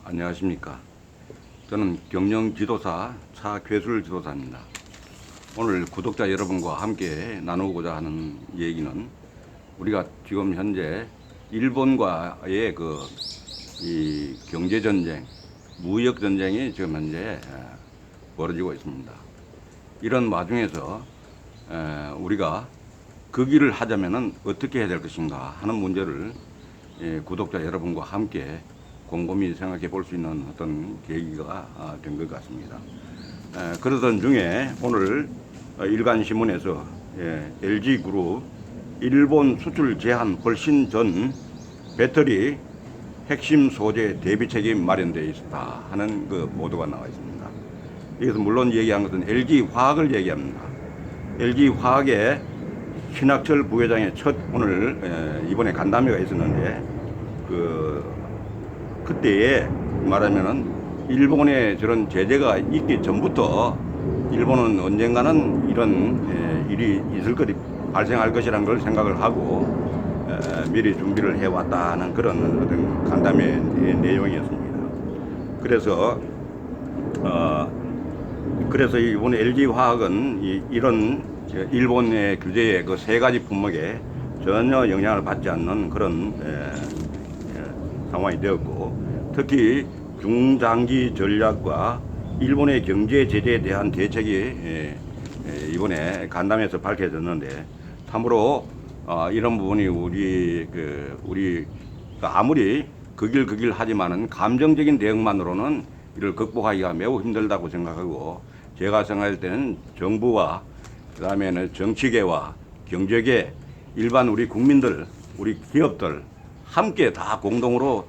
안녕하십니까. 저는 경영지도사 차괴술 지도사입니다. 오늘 구독자 여러분과 함께 나누고자 하는 얘기는 우리가 지금 현재 일본과의 이 경제전쟁, 무역전쟁이 지금 현재 벌어지고 있습니다. 이런 와중에서 우리가 그 길을 하자면은 어떻게 해야 될 것인가 하는 문제를 구독자 여러분과 함께 곰곰이 생각해 볼 수 있는 어떤 계기가 된 것 같습니다. 그러던 중에 오늘 일간신문에서 LG그룹 일본 수출 제한 훨씬 전 배터리 핵심 소재 대비 책임 마련되어 있다 하는 그 보도가 나와 있습니다. 여기서 물론 얘기한 것은 LG화학을 얘기합니다. LG화학의 신학철 부회장의 첫 오늘 이번에 간담회가 있었는데 그때에 말하면은 일본에 저런 제재가 있기 전부터 일본은 언젠가는 이런 일이 발생할 것이라는 걸 생각을 하고 미리 준비를 해왔다는 그런 어떤 간담회 내용이었습니다. 그래서 이번에 LG화학은 이런 일본의 규제의 그 세 가지 품목에 전혀 영향을 받지 않는 그런 상황이 되었고, 특히 중장기 전략과 일본의 경제 제재에 대한 대책이 이번에 간담회에서 밝혀졌는데, 참으로 이런 부분이 우리가 아무리 그 길 하지만은 감정적인 대응만으로는 이를 극복하기가 매우 힘들다고 생각하고, 제가 생각할 때는 정부와 그다음에는 정치계와 경제계, 일반 우리 국민들, 우리 기업들 함께 다 공동으로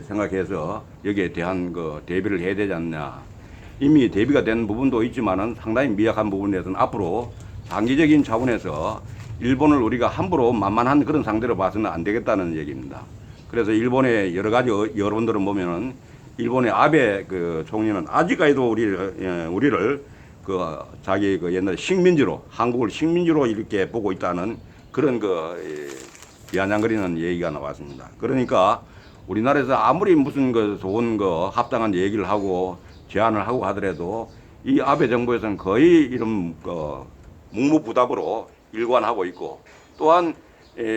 생각해서 여기에 대한 대비를 해야 되지 않냐. 이미 대비가 된 부분도 있지만은 상당히 미약한 부분에 대해서는 앞으로 장기적인 차원에서 일본을 우리가 함부로 만만한 그런 상대로 봐서는 안 되겠다는 얘기입니다. 그래서 일본의 여러 가지 여론들을 보면은 일본의 아베 총리는 아직까지도 우리를 자기 옛날 식민지로, 한국을 식민지로 이렇게 보고 있다는 그런 비아냥거리는 얘기가 나왔습니다. 그러니까 우리나라에서 아무리 무슨 좋은 합당한 얘기를 하고 제안을 하고 하더라도 이 아베 정부에서는 거의 이런 묵묵부답으로 일관하고 있고, 또한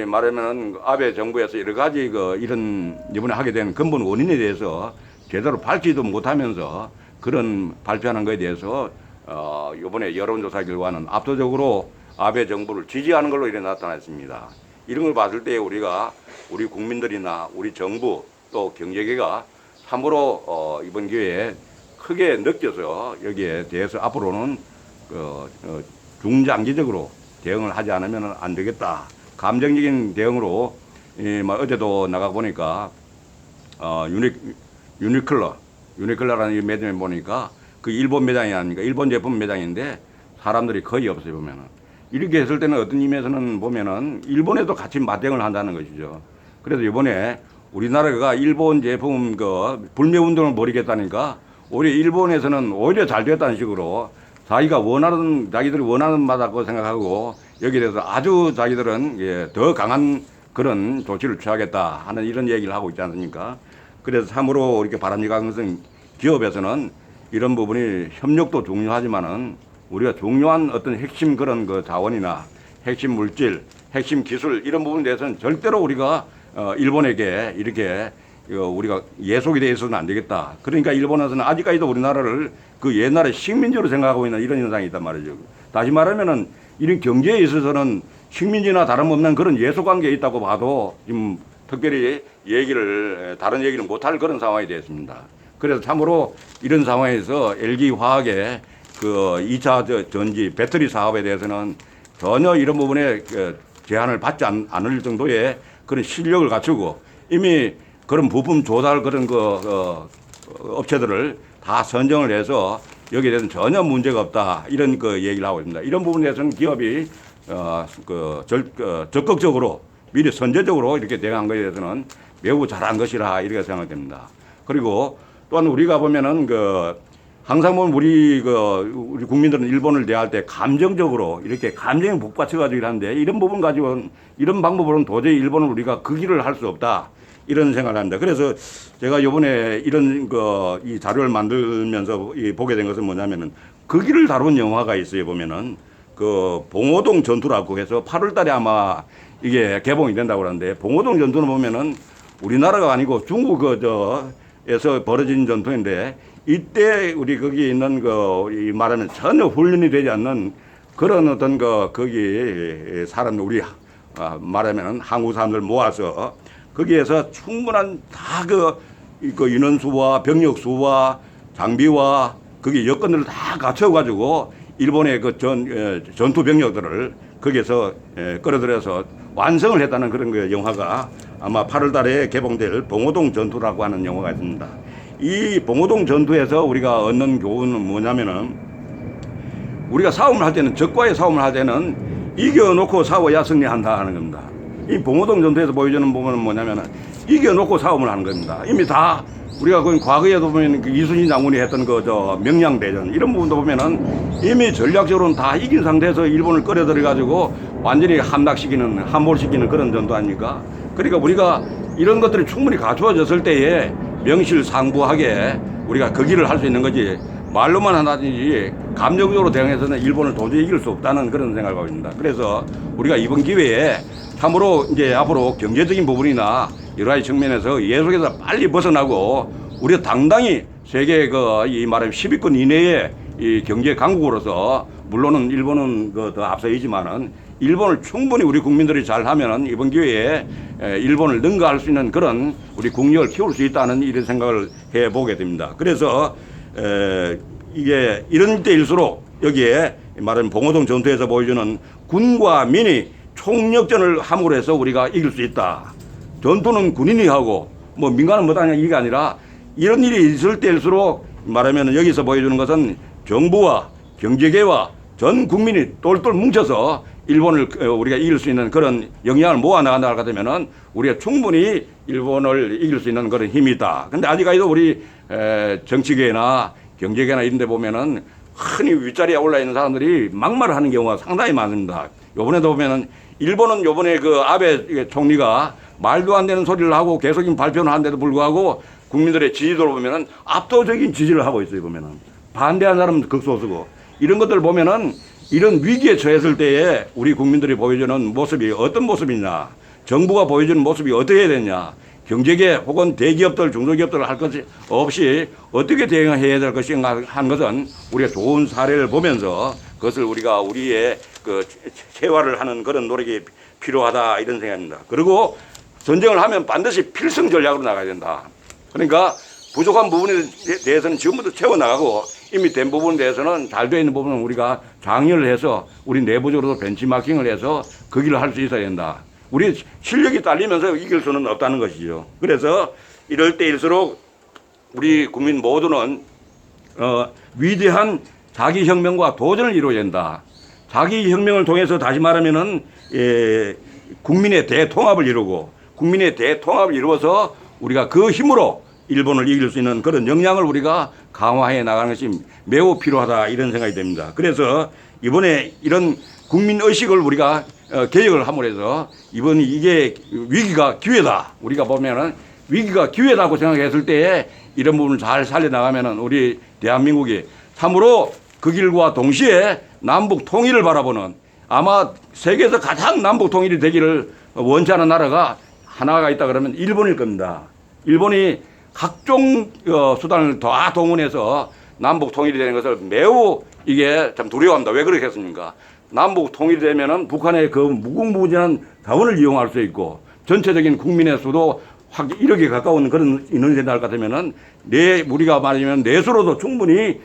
말하면 아베 정부에서 여러 가지 이런 이번에 하게 된 근본 원인에 대해서 제대로 밝히지도 못하면서 그런 발표하는 것에 대해서 이번에 여론조사 결과는 압도적으로 아베 정부를 지지하는 걸로 이렇게 나타났습니다. 이런 걸 봤을 때 우리 국민들이나 우리 정부 또 경제계가 참으로 이번 기회에 크게 느껴서 여기에 대해서 앞으로는 중장기적으로 대응을 하지 않으면 안 되겠다. 감정적인 대응으로 어제도 나가 보니까 유니클로라는 이 매장에 보니까 그 일본 매장이 아닙니까? 일본 제품 매장인데 사람들이 거의 없어요, 보면은. 이렇게 했을 때는 어떤 의미에서는 보면은 일본에도 같이 맞대응을 한다는 것이죠. 그래서 이번에 우리나라가 일본 제품 불매 운동을 벌이겠다니까 오히려 일본에서는 오히려 잘 됐다는 식으로 자기들이 원하는 바다고 생각하고 여기에 대해서 아주 자기들은 더 강한 그런 조치를 취하겠다 하는 이런 얘기를 하고 있지 않습니까? 그래서 참으로 이렇게 바람직한 것은 기업에서는 이런 부분이 협력도 중요하지만은 우리가 중요한 어떤 핵심 그런 자원이나 핵심 물질, 핵심 기술 이런 부분에 대해서는 절대로 우리가 일본에게 이렇게 우리가 예속이 돼 있어서는 안 되겠다. 그러니까 일본에서는 아직까지도 우리나라를 옛날에 식민지로 생각하고 있는 이런 현상이 있단 말이죠. 다시 말하면은 이런 경제에 있어서는 식민지나 다름없는 그런 예속관계에 있다고 봐도 지금 특별히 다른 얘기를 못할 그런 상황이 되었습니다. 그래서 참으로 이런 상황에서 LG화학의 2차 전지 배터리 사업에 대해서는 전혀 이런 부분에 제한을 받지 않을 정도의 그런 실력을 갖추고 이미 그런 부품 조달 그런 업체들을 다 선정을 해서 여기에 대해서는 전혀 문제가 없다. 이런 얘기를 하고 있습니다. 이런 부분에 대해서는 기업이 적극적으로 미리 선제적으로 이렇게 대응한 것에 대해서는 매우 잘한 것이라 이렇게 생각됩니다. 그리고 또한 우리가 보면은 항상 보면 우리 국민들은 일본을 대할 때 감정적으로 이렇게 감정에 북받쳐가지고 일하는데 이런 부분 가지고 이런 방법으로는 도저히 일본을 우리가 그 길을 할 수 없다. 이런 생각을 합니다. 그래서 제가 이번에 이런 이 자료를 만들면서 보게 된 것은 뭐냐면은 거기를 다룬 영화가 있어요. 보면은 그 봉오동 전투라고 해서 8월 달에 아마 이게 개봉이 된다고 그러는데, 봉오동 전투는 보면은 우리나라가 아니고 중국 에서 벌어진 전투인데, 이때 우리 거기 있는 이 말하면 전혀 훈련이 되지 않는 그런 어떤 거기 사람, 우리 말하면 한국 사람들 모아서 거기에서 충분한 다 그 인원수와 병력수와 장비와 거기 여건들을 다 갖춰가지고 일본의 그 전투 병력들을 거기에서 끌어들여서 완성을 했다는 그런 그 영화가 아마 8월 달에 개봉될 봉오동 전투라고 하는 영화가 있습니다. 이 봉오동 전투에서 우리가 얻는 교훈은 뭐냐면은, 우리가 싸움을 할 때는, 적과의 싸움을 할 때는 이겨놓고 싸워야 승리한다 하는 겁니다. 이 봉오동 전투에서 보여주는 부분은 뭐냐면은 이겨놓고 싸움을 하는 겁니다. 이미 다 우리가 그 과거에도 보면 그 이순신 장군이 했던 명량대전 이런 부분도 보면은 이미 전략적으로는 다 이긴 상태에서 일본을 끌어들여 가지고 완전히 함몰시키는 그런 전투 아닙니까? 그러니까 우리가 이런 것들이 충분히 갖추어졌을 때에 명실상부하게 우리가 그 길을 할 수 있는 거지, 말로만 한다든지 감정적으로 대응해서는 일본을 도저히 이길 수 없다는 그런 생각을 하고 있습니다. 그래서 우리가 이번 기회에 참으로 이제 앞으로 경제적인 부분이나 여러 가지 측면에서 예속에서 빨리 벗어나고 우리가 당당히 세계 이 말하면 10위권 이내의 이 경제 강국으로서, 물론은 일본은 더 앞서이지만은 일본을 충분히 우리 국민들이 잘 하면은 이번 기회에 일본을 능가할 수 있는 그런 우리 국력을 키울 수 있다는 이런 생각을 해보게 됩니다. 그래서 이게 이런 때일수록 여기에 말하는 봉오동 전투에서 보여주는 군과 민이 총력전을 함으로 해서 우리가 이길 수 있다. 전투는 군인이 하고 뭐 민간은 못하냐 이게 아니라, 이런 일이 있을 때일수록 말하면 여기서 보여주는 것은 정부와 경제계와 전 국민이 똘똘 뭉쳐서 일본을 우리가 이길 수 있는 그런 역량을 모아 나간다 하면은 우리가 충분히 일본을 이길 수 있는 그런 힘이 있다. 근데 아직까지도 우리 정치계나 경제계나 이런 데 보면은 흔히 윗자리에 올라 있는 사람들이 막말을 하는 경우가 상당히 많습니다. 요번에도 보면은 일본은 요번에 그 아베 총리가 말도 안 되는 소리를 하고 계속적인 발표를 하는데도 불구하고 국민들의 지지도를 보면은 압도적인 지지를 하고 있어요. 보면은 반대한 사람은 극소수고, 이런 것들을 보면은 이런 위기에 처했을 때에 우리 국민들이 보여주는 모습이 어떤 모습이냐, 정부가 보여주는 모습이 어떻게 해야 되냐, 경제계 혹은 대기업들, 중소기업들 할 것이 없이 어떻게 대응해야 될 것인가 한 것은 우리가 좋은 사례를 보면서 그것을 우리가 우리의 그 체화를 하는 그런 노력이 필요하다 이런 생각입니다. 그리고 전쟁을 하면 반드시 필승 전략으로 나가야 된다. 그러니까 부족한 부분에 대해서는 지금부터 채워나가고, 이미 된 부분에 대해서는 잘 되어 있는 부분은 우리가 장려를 해서 우리 내부적으로도 벤치마킹을 해서 그 길을 할 수 있어야 된다. 우리 실력이 딸리면서 이길 수는 없다는 것이죠. 그래서 이럴 때일수록 우리 국민 모두는 위대한 자기혁명과 도전을 이루어야 된다. 자기혁명을 통해서 다시 말하면은 국민의 대통합을 이루고, 국민의 대통합을 이루어서 우리가 그 힘으로 일본을 이길 수 있는 그런 역량을 우리가 강화해 나가는 것이 매우 필요하다 이런 생각이 됩니다. 그래서 이번에 이런 국민의식을 우리가 개혁을 함으로 해서 이번 이게 위기가 기회다. 우리가 보면은 위기가 기회다고 생각했을 때에 이런 부분을 잘 살려나가면은 우리 대한민국이 참으로 그 길과 동시에 남북 통일을 바라보는, 아마 세계에서 가장 남북 통일이 되기를 원치 않은 나라가 하나가 있다 그러면 일본일 겁니다. 일본이 각종 수단을 다 동원해서 남북 통일이 되는 것을 매우 이게 참 두려워합니다. 왜 그렇겠습니까? 남북 통일이 되면은 북한의 그 무궁무진한 자원을 이용할 수 있고, 전체적인 국민의 수도 확 1억에 가까운 그런 인원이 된다 할 것 같으면은 우리가 말하면 내수로도 충분히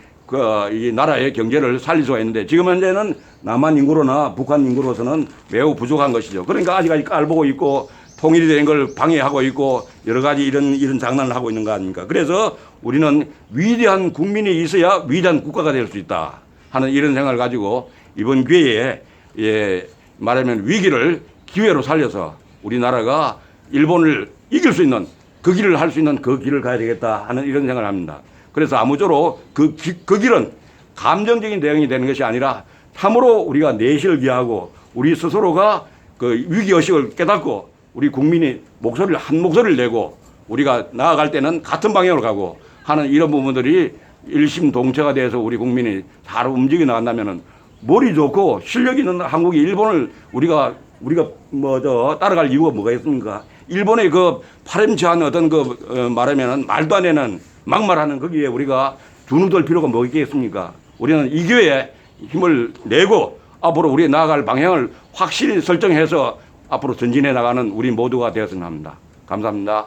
이 나라의 경제를 살릴 수가 있는데, 지금 현재는 남한 인구로나 북한 인구로서는 매우 부족한 것이죠. 그러니까 아직까지 깔보고 있고 통일이 된 걸 방해하고 있고 여러 가지 이런 장난을 하고 있는 거 아닙니까? 그래서 우리는 위대한 국민이 있어야 위대한 국가가 될 수 있다 하는 이런 생각을 가지고 이번 기회에 말하면 위기를 기회로 살려서 우리나라가 일본을 이길 수 있는 그 길을 할 수 있는 그 길을 가야 되겠다 하는 이런 생각을 합니다. 그래서 아무쪼록 그 길은 감정적인 대응이 되는 것이 아니라 참으로 우리가 내실을 기하고 우리 스스로가 그 위기의식을 깨닫고 우리 국민이 목소리를 한 목소리를 내고 우리가 나아갈 때는 같은 방향으로 가고 하는 이런 부분들이 일심동체가 돼서 우리 국민이 잘 움직여 나간다면은 머리 좋고 실력 있는 한국이 일본을 우리가 따라갈 이유가 뭐가 있습니까? 일본의 그 파렴치한 어떤 말하면은 말도 안 되는 막말하는 거기에 우리가 주눅들 필요가 뭐 있겠습니까? 우리는 이 기회에 힘을 내고 앞으로 우리 나아갈 방향을 확실히 설정해서 앞으로 전진해 나가는 우리 모두가 되었으면 합니다. 감사합니다.